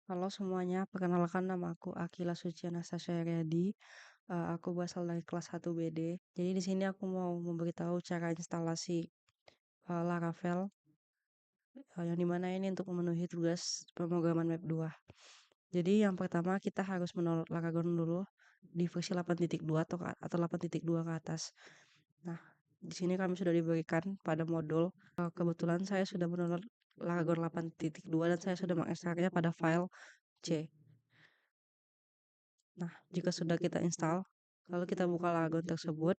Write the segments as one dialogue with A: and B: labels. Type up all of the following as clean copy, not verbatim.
A: Halo semuanya, perkenalkan nama aku Akila Suci Anastasia Riyadi. Aku berasal dari kelas 1 BD. Jadi di sini aku mau memberitahu cara instalasi Laravel, yang dimana ini untuk memenuhi tugas pemrograman web 2. Jadi yang pertama kita harus mendownload Laravel dulu di versi 8.2 atau 8.2 ke atas. Nah, di sini kami sudah diberikan pada modul. Kebetulan saya sudah mendownload Laravel 8.2 dan saya sudah menginstalnya pada file C. Nah, jika sudah kita install, lalu kita buka lagun tersebut,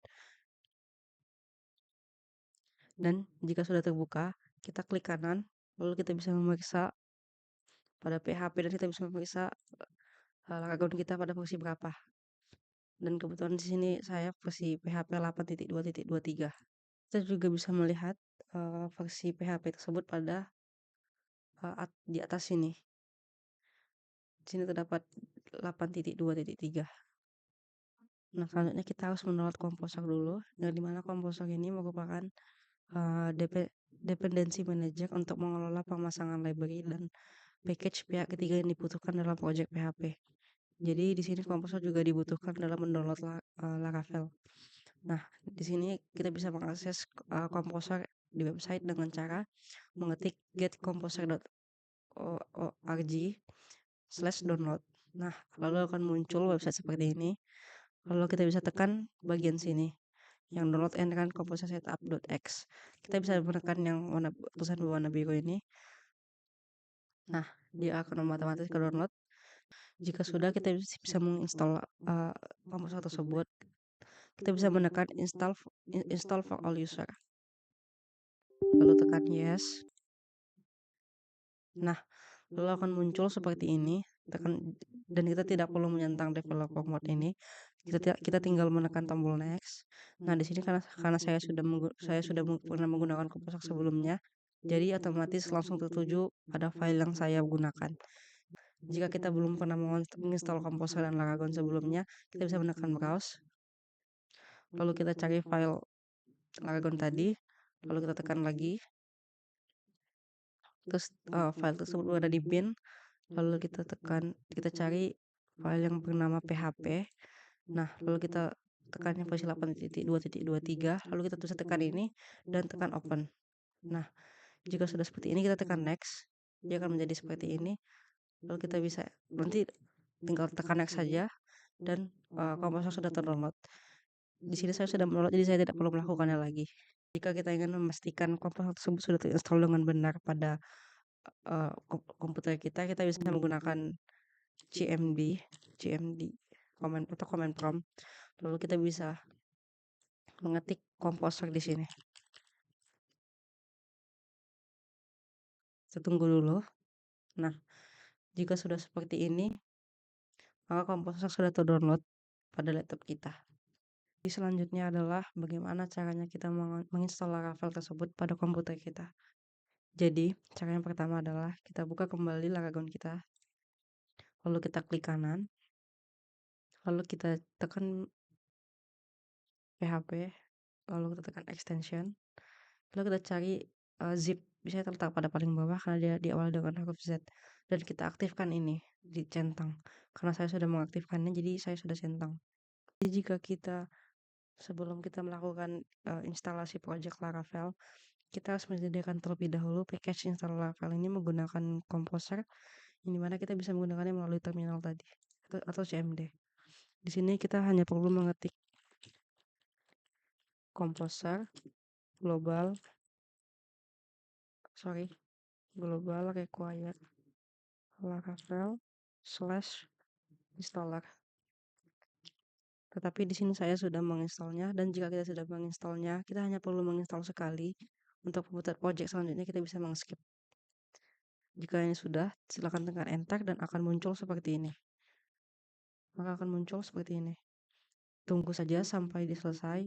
A: dan jika sudah terbuka, kita klik kanan, lalu kita bisa memeriksa pada PHP dan kita bisa memeriksa lagun kita pada versi berapa. Dan kebetulan di sini saya versi PHP 8.2.23. Kita juga bisa melihat versi PHP tersebut pada di atas sini. Di sini terdapat 8.2.3. Nah, selanjutnya kita harus mendownload Composer dulu, yang dimana Composer ini merupakan dependensi manager untuk mengelola pemasangan library dan package pihak ketiga yang dibutuhkan dalam project PHP. Jadi di sini Composer juga dibutuhkan dalam mendownload Laravel. Nah, di sini kita bisa mengakses Composer di website dengan cara mengetik getcomposer.org/download. Nah, lalu akan muncul website seperti ini. Lalu kita bisa tekan bagian sini yang download and run composer setup.x. Kita bisa menekan yang tulisan berwarna biru ini. Nah, dia akan otomatis ke download. Jika sudah, kita bisa menginstal composer tersebut. Kita bisa menekan install for all user. Lalu tekan yes. Nah, lalu akan muncul seperti ini. Dan kita tidak perlu menyentang developer mode ini. Kita tinggal menekan tombol next. Nah, di sini karena saya sudah pernah menggunakan komposer sebelumnya, jadi otomatis langsung tertuju pada file yang saya gunakan. Jika kita belum pernah menginstal komposer dan Laragon sebelumnya, kita bisa menekan browse. Lalu kita cari file Laragon tadi, lalu kita tekan lagi. Terus file tersebut berada di bin. Lalu kita cari file yang bernama php. Nah, lalu kita tekan yang versi 8.2.23, lalu kita bisa tekan ini dan tekan open. Nah, jika sudah seperti ini kita tekan next, dia akan menjadi seperti ini. Lalu kita bisa nanti tinggal tekan next saja dan komposer sudah terdownload. Di sini saya sudah mendownload, jadi saya tidak perlu melakukannya lagi. Jika kita ingin memastikan komposer tersebut sudah terinstall dengan benar pada komputer kita bisa menggunakan cmd command atau command prompt. Lalu kita bisa mengetik komposer di sini. Kita tunggu dulu. Nah, jika sudah seperti ini, maka komposer sudah terdownload pada laptop kita. Jadi selanjutnya adalah bagaimana caranya kita menginstal Laravel tersebut pada komputer kita. Jadi, cara yang pertama adalah kita buka kembali Laragon kita. Lalu kita klik kanan. Lalu kita tekan PHP. Lalu kita tekan extension. Lalu kita cari zip. Bisa terletak pada paling bawah karena dia diawali dengan huruf Z. Dan kita aktifkan ini di centang. Karena saya sudah mengaktifkannya, jadi saya sudah centang. Jadi jika sebelum kita melakukan instalasi project Laravel, kita harus menyediakan terlebih dahulu package install Laravel ini menggunakan Composer, yang dimana kita bisa menggunakannya melalui terminal tadi atau CMD. Di sini kita hanya perlu mengetik Composer global require Laravel /installer. Tetapi di sini saya sudah menginstalnya, dan jika kita sudah menginstalnya, kita hanya perlu menginstal sekali. Untuk pembuatan project selanjutnya kita bisa mengskip. Jika ini sudah, silakan tekan enter dan akan muncul seperti ini. Maka akan muncul seperti ini. Tunggu saja sampai selesai.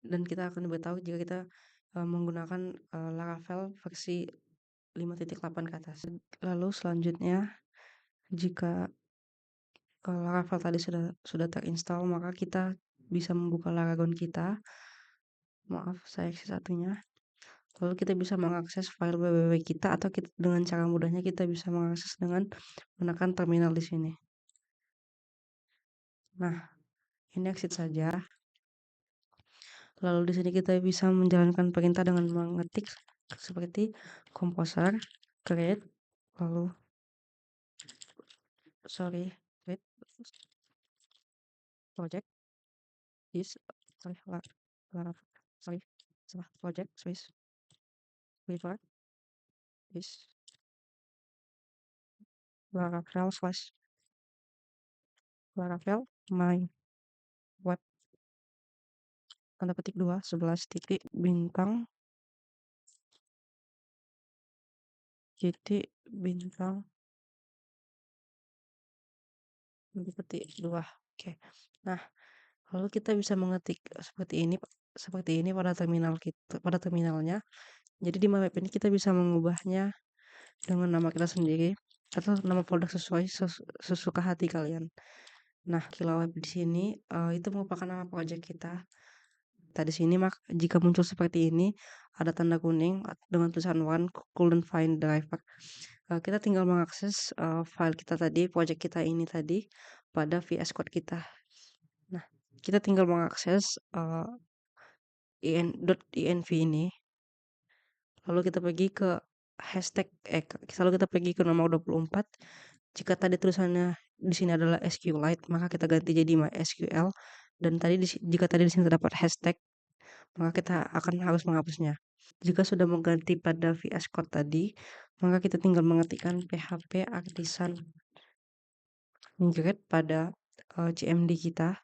A: Dan kita akan diberitahu jika kita menggunakan Laravel versi 5.8 ke atas. Lalu selanjutnya, jika Laravel tadi sudah terinstall, maka kita bisa membuka Laragon kita. Maaf, saya isi satunya. Lalu kita bisa mengakses file www kita atau dengan cara mudahnya kita bisa mengakses dengan menekan terminal di sini. Nah, ini exit saja. Lalu di sini kita bisa menjalankan perintah dengan mengetik seperti composer create, lalu create project is sorry la, la, sorry salah project space river is Laravel slash Laravel my web tanda petik 2 11 titik bintang bintang tanda petik 2. Oke. Nah, lalu kita bisa mengetik seperti ini pada terminalnya. Jadi di map ini kita bisa mengubahnya dengan nama kita sendiri atau nama folder sesuai sesuka hati kalian. Nah, Kila Web di sini itu merupakan nama project kita. Tadi sini jika muncul seperti ini ada tanda kuning dengan tulisan one couldn't find driver. Kita tinggal mengakses file kita tadi, project kita ini tadi pada VS Code kita. Nah, kita tinggal mengakses .env ini. Lalu kita pergi ke hashtag lalu kita pergi ke nomor 24. Jika tadi tulisannya di sini adalah SQLite, maka kita ganti jadi MySQL. Dan jika tadi di sini terdapat hashtag, maka kita akan harus menghapusnya. Jika sudah mengganti pada VS Code tadi, maka kita tinggal mengetikkan php artisan migrate pada CMD kita,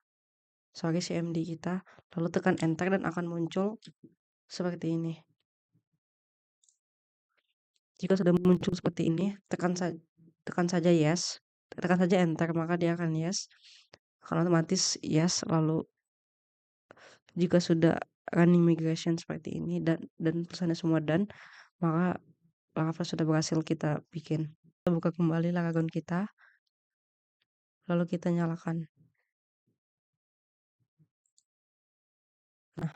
A: lalu tekan enter dan akan muncul seperti ini. Jika sudah muncul seperti ini, tekan saja yes, tekan saja enter, maka dia akan yes, akan otomatis yes. Lalu jika sudah running migration seperti ini dan pesannya semua done, maka Laravel sudah berhasil kita bikin. Kita buka kembali Laragon kita, lalu kita nyalakan. Nah,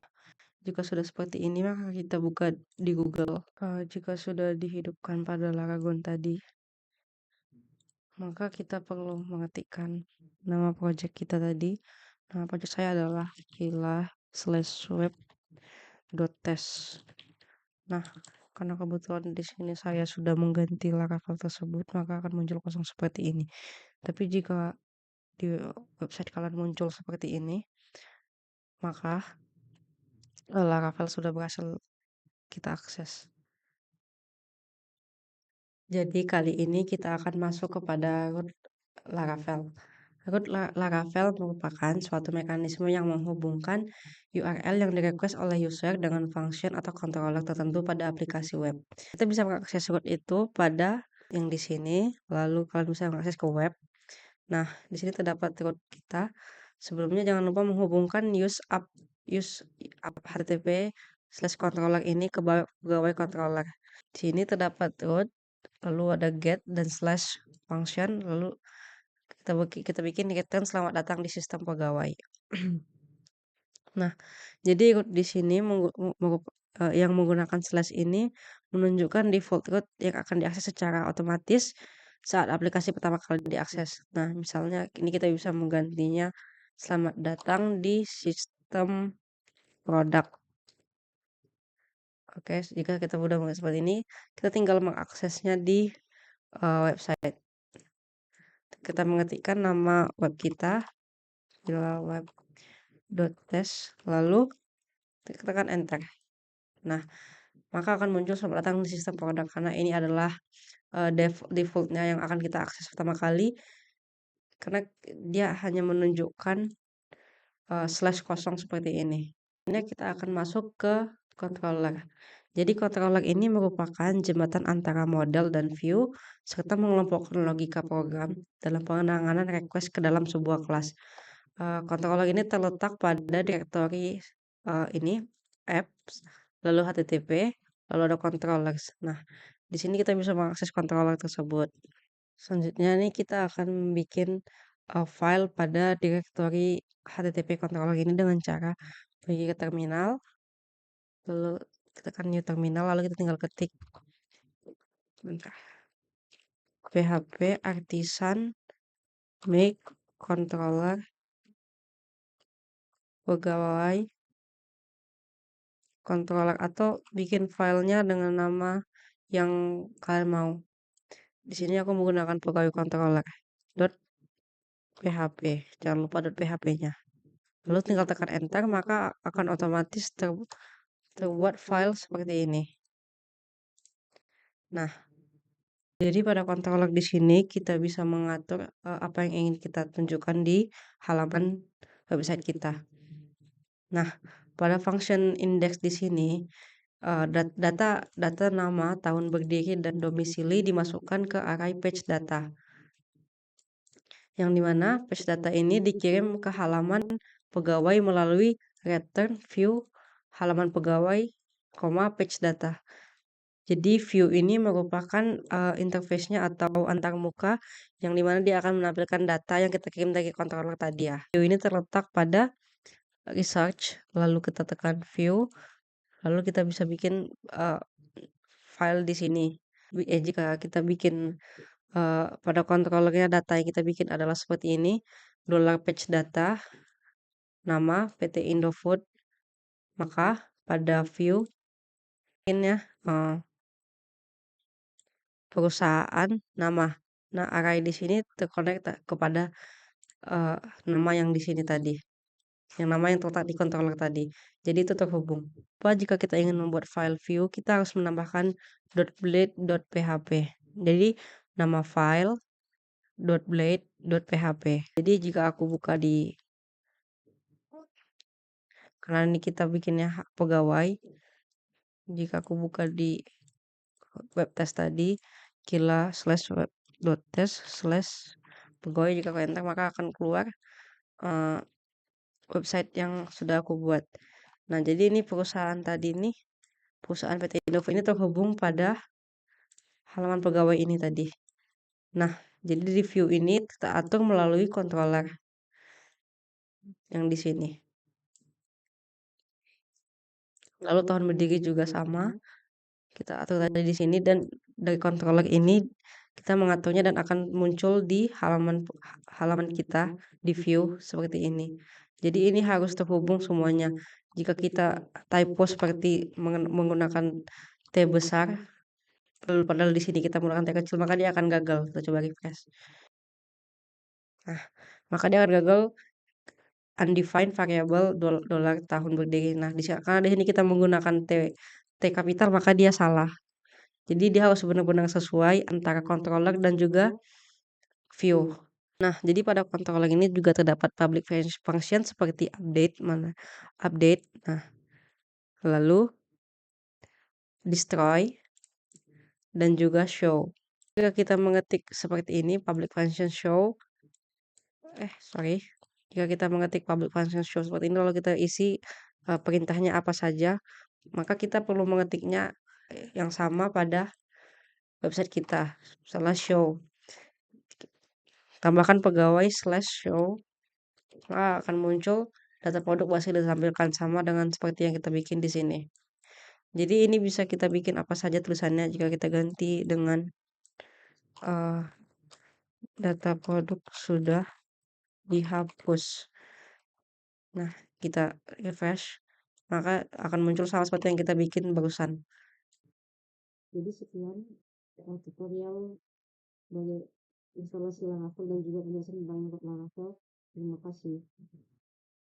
A: jika sudah seperti ini, maka kita buka di Google. Jika sudah dihidupkan pada Laragon tadi, maka kita perlu mengetikkan nama project kita tadi. Nama project saya adalah kila/web.test. Nah, karena kebetulan di sini saya sudah mengganti Laravel tersebut, maka akan muncul kosong seperti ini. Tapi jika di website kalian muncul seperti ini, maka Laravel sudah berhasil kita akses. Jadi kali ini kita akan masuk kepada root Laravel. Root Laravel merupakan suatu mekanisme yang menghubungkan URL yang direquest oleh user dengan function atau controller tertentu pada aplikasi web. Kita bisa mengakses root itu pada yang di sini, lalu kalian bisa mengakses ke web. Nah, di sini terdapat root kita. Sebelumnya jangan lupa menghubungkan use up http/controller ini ke pegawai controller. Di sini terdapat root, lalu ada get dan slash function, lalu kita bikin return selamat datang di sistem pegawai. Nah, jadi root di sini yang menggunakan slash ini menunjukkan default root yang akan diakses secara otomatis saat aplikasi pertama kali diakses. Nah, misalnya ini kita bisa menggantinya selamat datang di sistem produk. Oke, jika kita sudah mengakses seperti ini, kita tinggal mengaksesnya di website. Kita mengetikkan nama web kita, web.test, lalu kita tekan enter. Nah, maka akan muncul selamat datang di sistem produk karena ini adalah defaultnya yang akan kita akses pertama kali, karena dia hanya menunjukkan slash kosong seperti ini. Ini kita akan masuk ke controller. Jadi controller ini merupakan jembatan antara model dan view serta mengelompokkan logika program dalam penanganan request ke dalam sebuah kelas. Controller ini terletak pada direktori ini apps, lalu http, lalu ada controllers. Nah, di sini kita bisa mengakses controller tersebut. Selanjutnya nih kita akan bikin file pada direktori http controller ini dengan cara pergi ke terminal, lalu tekan new terminal lalu kita tinggal ketik bentar, PHP artisan make controller pegawai controller atau bikin filenya dengan nama yang kalian mau. Di sini aku menggunakan pegawai controller .php. Jangan lupa .php-nya. Lalu tinggal tekan enter maka akan otomatis terbuat file seperti ini. Nah, jadi pada controller di sini kita bisa mengatur apa yang ingin kita tunjukkan di halaman website kita. Nah, pada function index di sini data nama, tahun berdiri dan domisili dimasukkan ke array page data. Yang dimana page data ini dikirim ke halaman pegawai melalui return view halaman pegawai, page data. Jadi view ini merupakan interface-nya atau antarmuka yang dimana dia akan menampilkan data yang kita kirim dari controller tadi ya. View ini terletak pada research, lalu kita tekan view, lalu kita bisa bikin file di sini. Jika kita bikin pada controllernya data yang kita bikin adalah seperti ini, $page data, nama PT Indofood, maka pada view ini ya perusahaan nama. Nah, array di sini terkonek kepada nama yang di sini tadi. Yang nama yang terletak di controller tadi. Jadi itu terhubung. Jika kita ingin membuat file view, kita harus menambahkan .blade.php. Jadi nama file .blade.php. Jadi jika aku buka karena ini kita bikinnya pegawai. Jika aku buka di web test tadi, kila/web.test/pegawai, jika aku enter maka akan keluar website yang sudah aku buat. Nah, jadi ini perusahaan tadi nih, perusahaan PT Indofood ini terhubung pada halaman pegawai ini tadi. Nah, jadi di view ini kita atur melalui controller yang di sini. Lalu tahun berdiri juga sama. Kita atur tadi di sini dan dari controller ini kita mengaturnya dan akan muncul di halaman kita di view seperti ini. Jadi ini harus terhubung semuanya. Jika kita typo seperti menggunakan T besar, lalu padahal di sini kita menggunakan T kecil, maka dia akan gagal. Kita coba refresh. Nah, maka dia akan gagal undefined variable dolar tahun berdiri. Nah, karena di sini kita menggunakan T kapital maka dia salah. Jadi dia harus benar-benar sesuai antara controller dan juga view. Nah, jadi pada controller ini juga terdapat public function seperti update. Nah, lalu destroy dan juga show. Jika kita mengetik seperti ini public function show, jika kita mengetik public function show seperti ini lalu kita isi perintahnya apa saja, maka kita perlu mengetiknya yang sama pada website kita. Misalnya show, tambahkan pegawai /show, maka akan muncul data produk masih ditampilkan sama dengan seperti yang kita bikin di sini. Jadi ini bisa kita bikin apa saja tulisannya jika kita ganti dengan data produk sudah dihapus. Nah, kita refresh, maka akan muncul sama seperti yang kita bikin barusan. Jadi sekian tutorial dari instalasi Laravel dan juga penjelasan tentang Laravel. Terima kasih.